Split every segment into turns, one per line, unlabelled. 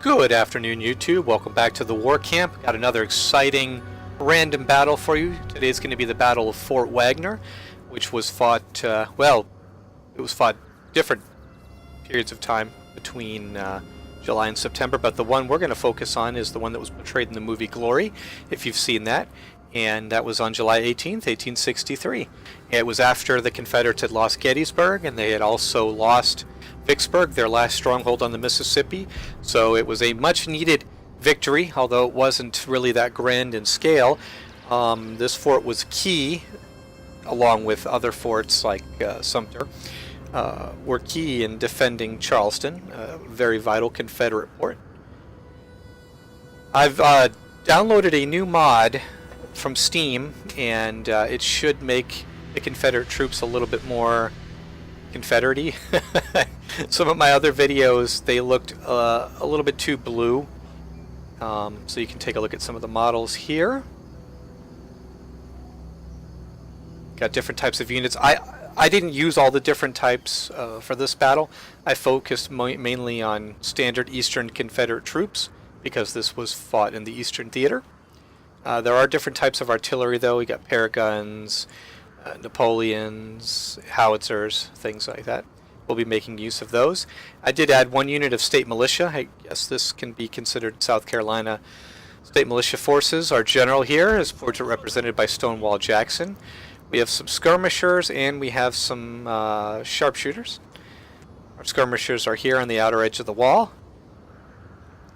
Good afternoon, YouTube. Welcome back to the War Camp. Got another exciting random battle for you. Today's going to be the Battle of Ft Wagner, which was fought, well, it was fought different periods of time between July and September, but the one we're going to focus on is the one that was portrayed in the movie Glory, if you've seen that, and that was on July 18th, 1863. It was after the Confederates had lost Gettysburg, and they had also lost Vicksburg, their last stronghold on the Mississippi, so it was a much needed victory, although it wasn't really that grand in scale. This fort was key, along with other forts like Sumter, were key in defending Charleston, a very vital Confederate port. I've downloaded a new mod from Steam, and it should make the Confederate troops a little bit more Confederate-y. Some of my other videos, they looked a little bit too blue. So you can take a look at some of the models here. Got different types of units. I didn't use all the different types for this battle. I focused mainly on standard Eastern Confederate troops because this was fought in the Eastern Theater. There are different types of artillery though. We got paraguns, Napoleons, howitzers, things like that. We'll be making use of those. I did add one unit of state militia. I guess this can be considered South Carolina state militia forces. Our general here is portrait represented by Stonewall Jackson. We have some skirmishers and we have some sharpshooters. Our skirmishers are here on the outer edge of the wall.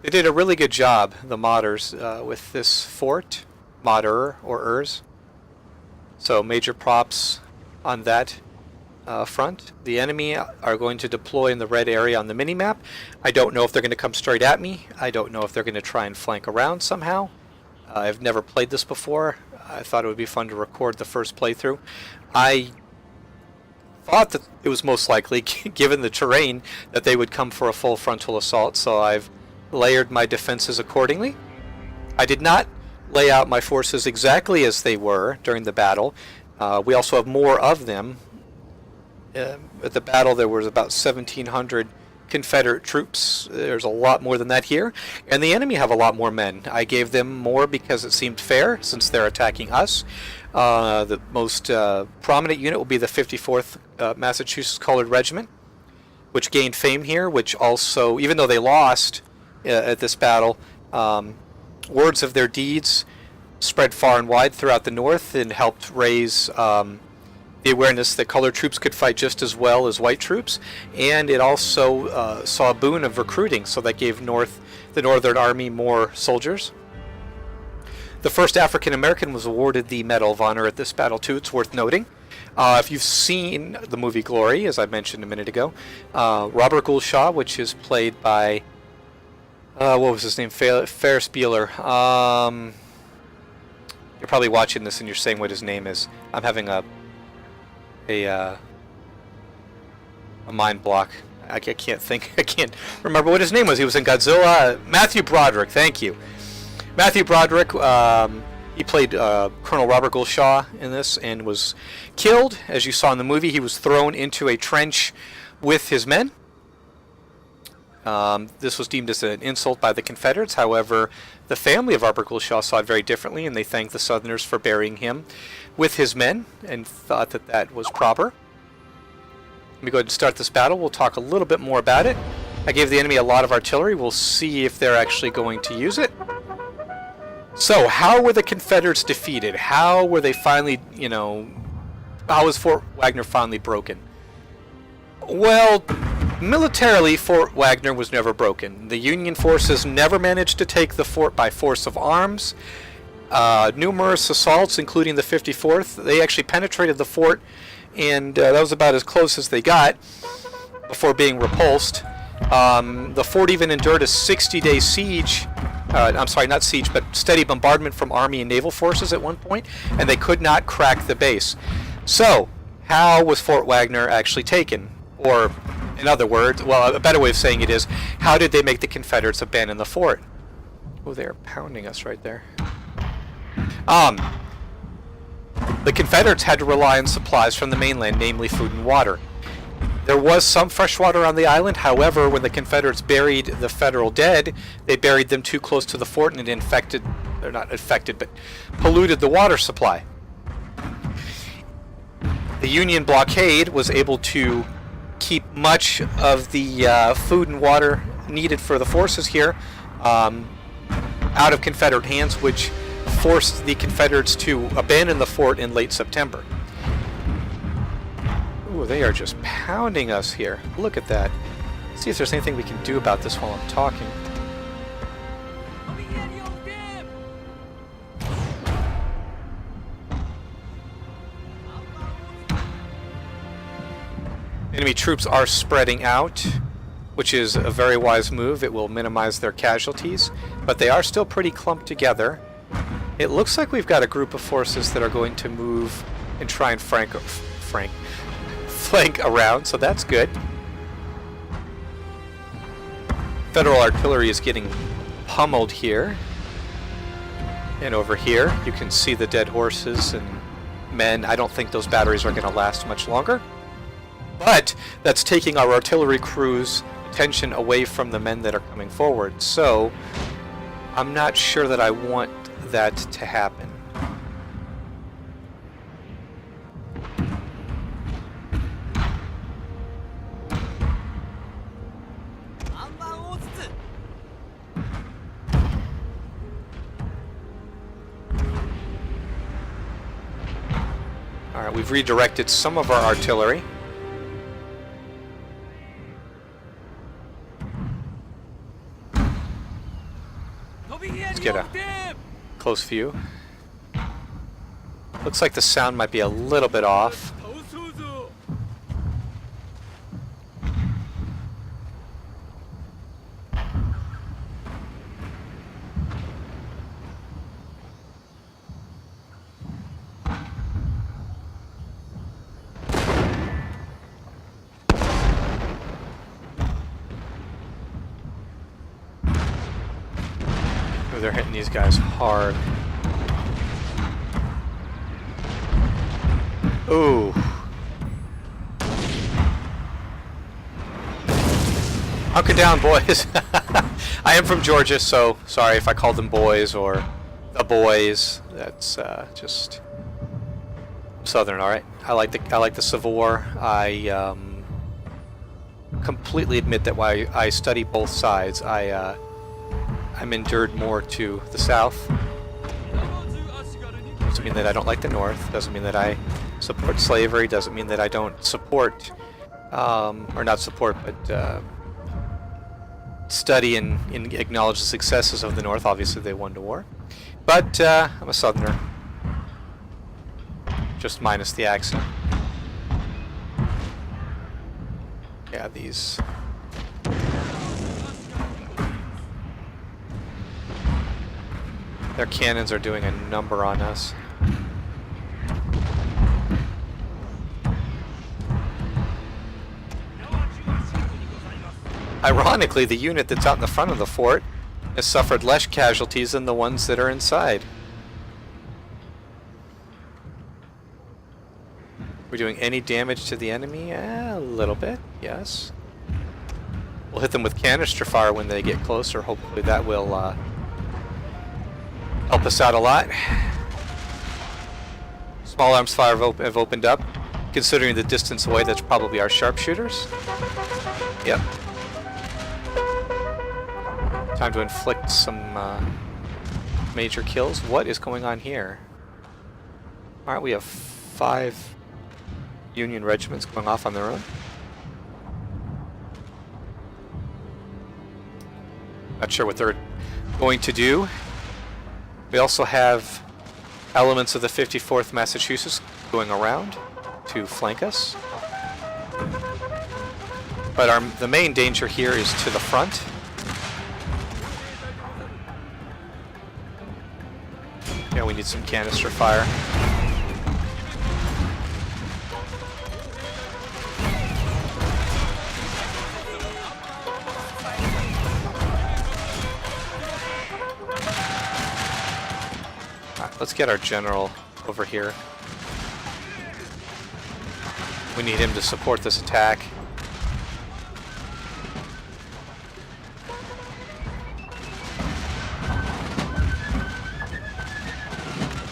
They did a really good job, the modders, with this fort, modder or ers. So major props on that front. The enemy are going to deploy in the red area on the mini-map. I don't know if they're going to come straight at me. I don't know if they're going to try and flank around somehow. I've never played this before. I thought it would be fun to record the first playthrough. I thought that it was most likely, given the terrain, that they would come for a full frontal assault, so I've layered my defenses accordingly. I did not lay out my forces exactly as they were during the battle. We also have more of them. At the battle there was about 1,700 Confederate troops. There's a lot more than that here. And the enemy have a lot more men. I gave them more because it seemed fair since they're attacking us. The most prominent unit will be the 54th Massachusetts Colored Regiment, which gained fame here, which also, even though they lost at this battle, words of their deeds spread far and wide throughout the North and helped raise the awareness that colored troops could fight just as well as white troops, and it also saw a boon of recruiting, so that gave the Northern Army more soldiers. The first African American was awarded the Medal of Honor at this battle too. It's worth noting. If you've seen the movie Glory, as I mentioned a minute ago, Robert Gould Shaw, which is played by what was his name? Ferris Bueller. You're probably watching this and you're saying what his name is. I'm having a mind block. I can't think. I can't remember what his name was. He was in Godzilla. Matthew Broderick. Thank you, Matthew Broderick. He played Colonel Robert Gould Shaw in this and was killed, as you saw in the movie. He was thrown into a trench with his men. This was deemed as an insult by the Confederates. However, the family of Robert Gould Shaw saw it very differently, and they thanked the Southerners for burying him with his men and thought that that was proper. Let me go ahead and start this battle. We'll talk a little bit more about it. I gave the enemy a lot of artillery. We'll see if they're actually going to use it. So, how were the Confederates defeated? How were they finally, how was Ft Wagner finally broken? Well, militarily, Ft Wagner was never broken. The Union forces never managed to take the fort by force of arms. Numerous assaults, including the 54th, they actually penetrated the fort, and that was about as close as they got before being repulsed. The fort even endured a 60-day siege. I'm sorry, not siege, but steady bombardment from Army and Naval forces at one point, and they could not crack the base. So, how was Ft Wagner actually taken? Or, in other words, well, a better way of saying it is, how did they make the Confederates abandon the fort? Oh, they're pounding us right there. The Confederates had to rely on supplies from the mainland, namely food and water. There was some fresh water on the island. However, when the Confederates buried the Federal dead, they buried them too close to the fort, and it infected, or not infected, but polluted the water supply. The Union blockade was able to keep much of the food and water needed for the forces here out of Confederate hands, which forced the Confederates to abandon the fort in late September. Ooh, they are just pounding us here. Look at that. Let's see if there's anything we can do about this while I'm talking. Enemy troops are spreading out, which is a very wise move. It will minimize their casualties, but they are still pretty clumped together. It looks like we've got a group of forces that are going to move and try and flank around, so that's good. Federal artillery is getting pummeled here. And over here, you can see the dead horses and men. I don't think those batteries are going to last much longer. But that's taking our artillery crew's attention away from the men that are coming forward. So I'm not sure that I want that to happen. Alright, we've redirected some of our artillery. Let's get a close view. Looks like the sound might be a little bit off. They're hitting these guys hard. Ooh. Hunker down, boys. I am from Georgia, so sorry if I called them boys or the boys. That's just Southern, all right. I like the Civil War. I completely admit that while I study both sides, I'm endured more to the South. Doesn't mean that I don't like the North. Doesn't mean that I support slavery. Doesn't mean that I don't support, or not support, but study and acknowledge the successes of the North. Obviously, they won the war. But I'm a Southerner. Just minus the accent. Yeah, these... Their cannons are doing a number on us. Ironically, the unit that's out in the front of the fort has suffered less casualties than the ones that are inside. We're doing any damage to the enemy? A little bit, yes. We'll hit them with canister fire when they get closer. Hopefully that will help us out a lot. Small arms fire have opened up. Considering the distance away, that's probably our sharpshooters. Yep. Time to inflict some major kills. What is going on here? Alright, we have 5 Union regiments going off on their own. Not sure what they're going to do. We also have elements of the 54th Massachusetts going around to flank us. But the main danger here is to the front. Yeah, we need some canister fire. Let's get our general over here. We need him to support this attack.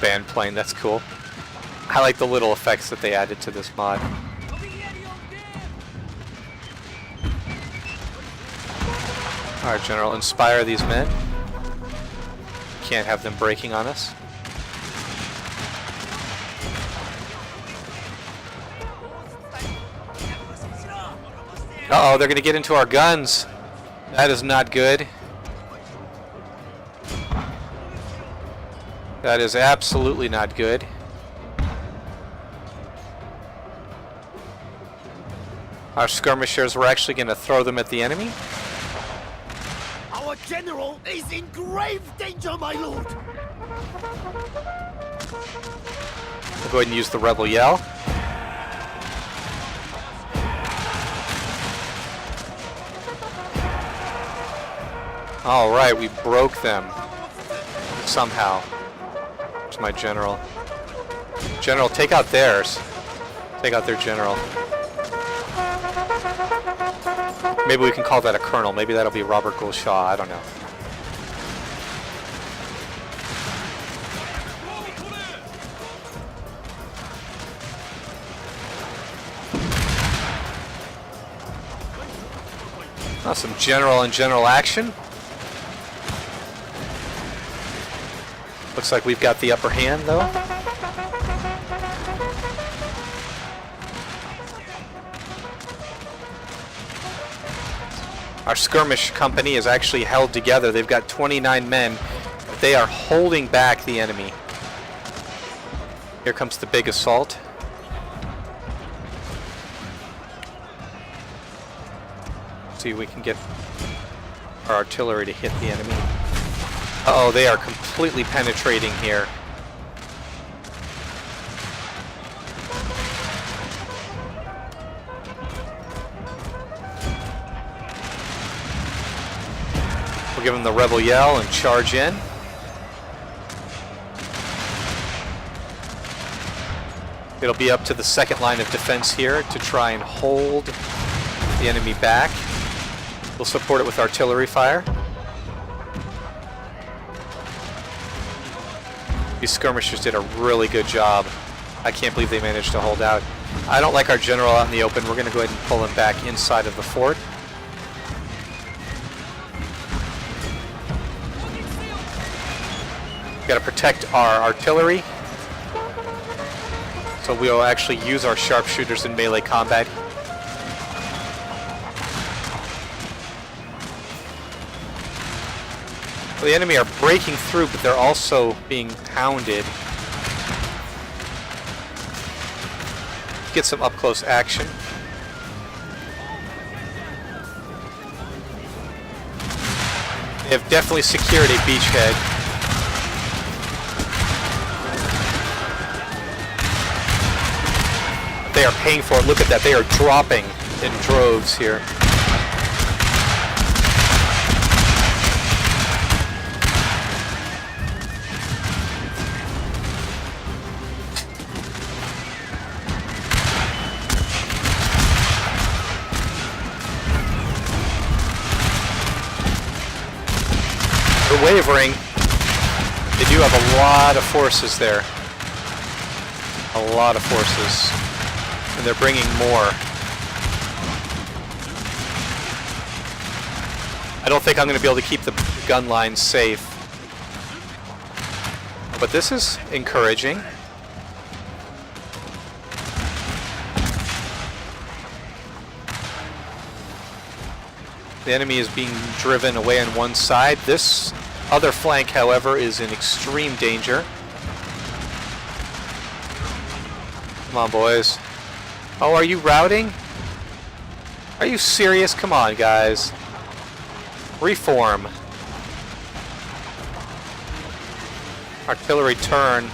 band playing. That's cool. I like the little effects that they added to this mod. Alright, General, inspire these men. Can't have them breaking on us. Uh-oh, they're going to get into our guns. That is not good. That is absolutely not good. Our skirmishers, we're actually going to throw them at the enemy.
Our general is in grave danger, my lord.
We'll go ahead and use the rebel yell. All right, we broke them somehow. Where's my general? General, take out theirs. Take out their general. Maybe we can call that a colonel. Maybe that'll be Robert Gulshaw. I don't know. Oh, some general and general action. Looks like we've got the upper hand, though. Our skirmish company is actually held together. They've got 29 men, but they are holding back the enemy. Here comes the big assault. See if we can get our artillery to hit the enemy. Uh-oh, they are completely penetrating here. We'll give them the rebel yell and charge in. It'll be up to the second line of defense here to try and hold the enemy back. We'll support it with artillery fire. These skirmishers did a really good job. I can't believe they managed to hold out. I don't like our general out in the open. We're going to go ahead and pull him back inside of the fort. We've got to protect our artillery. So we'll actually use our sharpshooters in melee combat. The enemy are breaking through, but they're also being pounded. Get some up-close action. They have definitely secured a beachhead. They are paying for it. Look at that. They are dropping in droves here. Wavering. They do have a lot of forces there. A lot of forces. And they're bringing more. I don't think I'm going to be able to keep the gun lines safe. But this is encouraging. The enemy is being driven away on one side. This other flank, however, is in extreme danger. Come on, boys. Oh, are you routing? Are you serious? Come on, guys. Reform. Artillery turn.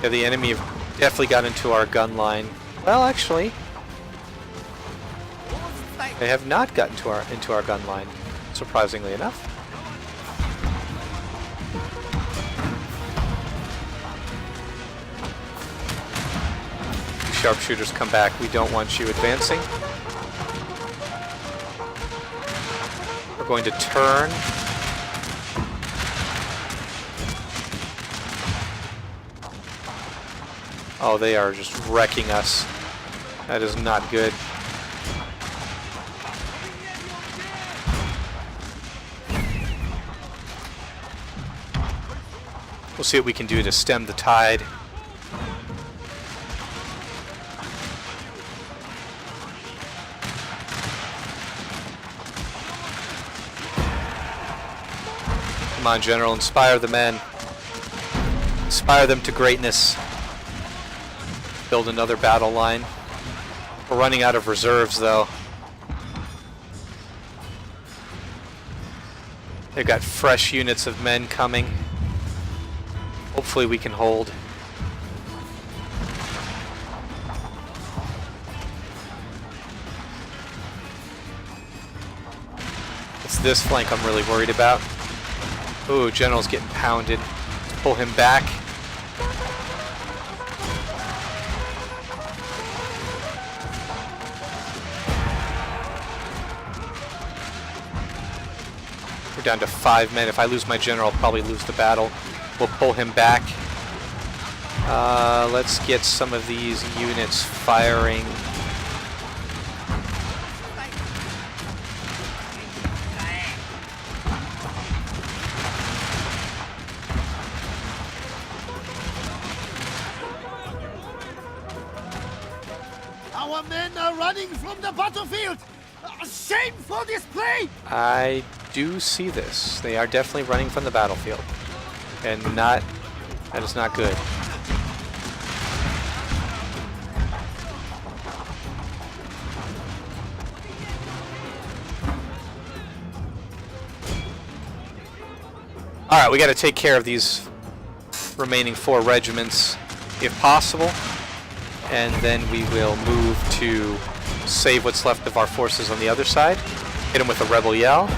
Yeah, the enemy have definitely got into our gun line. Well, actually, they have not gotten into our gun line, surprisingly enough. Sharpshooters come back. We don't want you advancing. going to turn. Oh, they are just wrecking us. That is not good. We'll see what we can do to stem the tide. Come on, General, inspire the men. Inspire them to greatness. Build another battle line. We're running out of reserves, though. They've got fresh units of men coming. Hopefully we can hold. It's this flank I'm really worried about. Ooh, General's getting pounded. Let's pull him back. We're down to 5 men. If I lose my General, I'll probably lose the battle. We'll pull him back. Let's get some of these units firing.
Our men are running from the battlefield! Shame for display!
I do see this. They are definitely running from the battlefield. And that is not good. Alright, we got to take care of these remaining 4 regiments if possible. And then we will move to save what's left of our forces on the other side. Hit them with a rebel yell.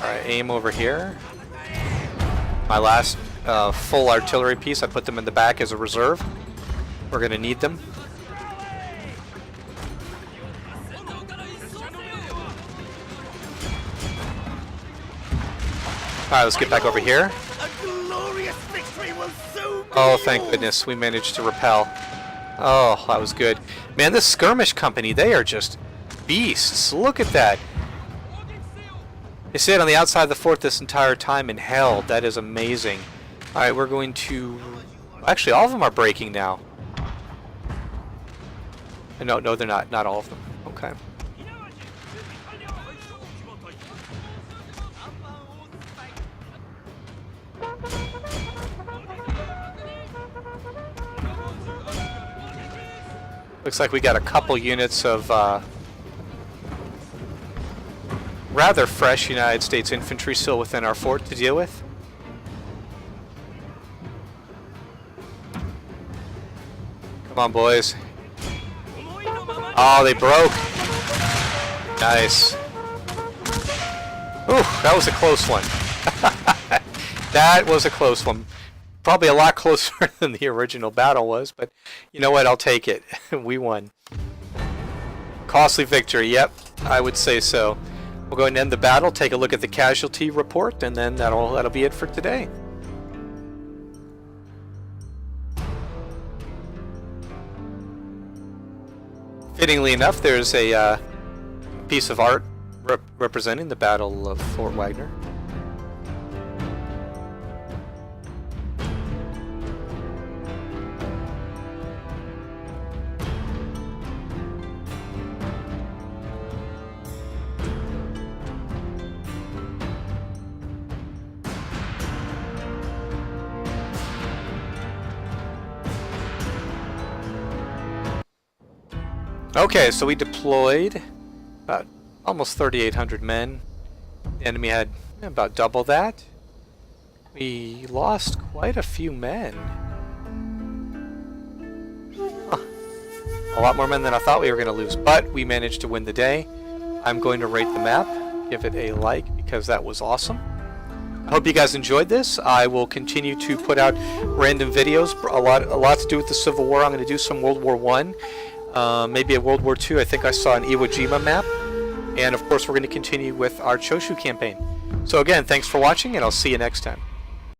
Alright, aim over here. My last full artillery piece, I put them in the back as a reserve. We're going to need them. Alright, let's get back over here.
A glorious victory will soon be
Oh, thank
yours.
goodness, we managed to repel. Oh, that was good. Man, this skirmish company, they are just beasts. Look at that. They stayed on the outside of the fort this entire time and held. That is amazing. Alright, we're going to... Actually, all of them are breaking now. No, they're not. Not all of them. Okay. Looks like we got a couple units of rather fresh United States infantry still within our fort to deal with. Come on, boys. Oh, they broke. Nice. Ooh, that was a close one. That was a close one. Probably a lot closer than the original battle was, but you know what? I'll take it. We won. Costly victory. Yep, I would say so. We'll go ahead and end the battle, take a look at the casualty report, and then that'll be it for today. Fittingly enough, there's a piece of art representing the Battle of Fort Wagner. Okay, so we deployed about almost 3,800 men. The enemy had about double that. We lost quite a few men. Huh. A lot more men than I thought we were going to lose, but we managed to win the day. I'm going to rate the map, give it a like, because that was awesome. I hope you guys enjoyed this. I will continue to put out random videos, a lot to do with the Civil War. I'm going to do some World War I, maybe a World War II. I think I saw an Iwo Jima map. And of course, we're going to continue with our Choshu campaign. So again, thanks for watching, and I'll see you next time.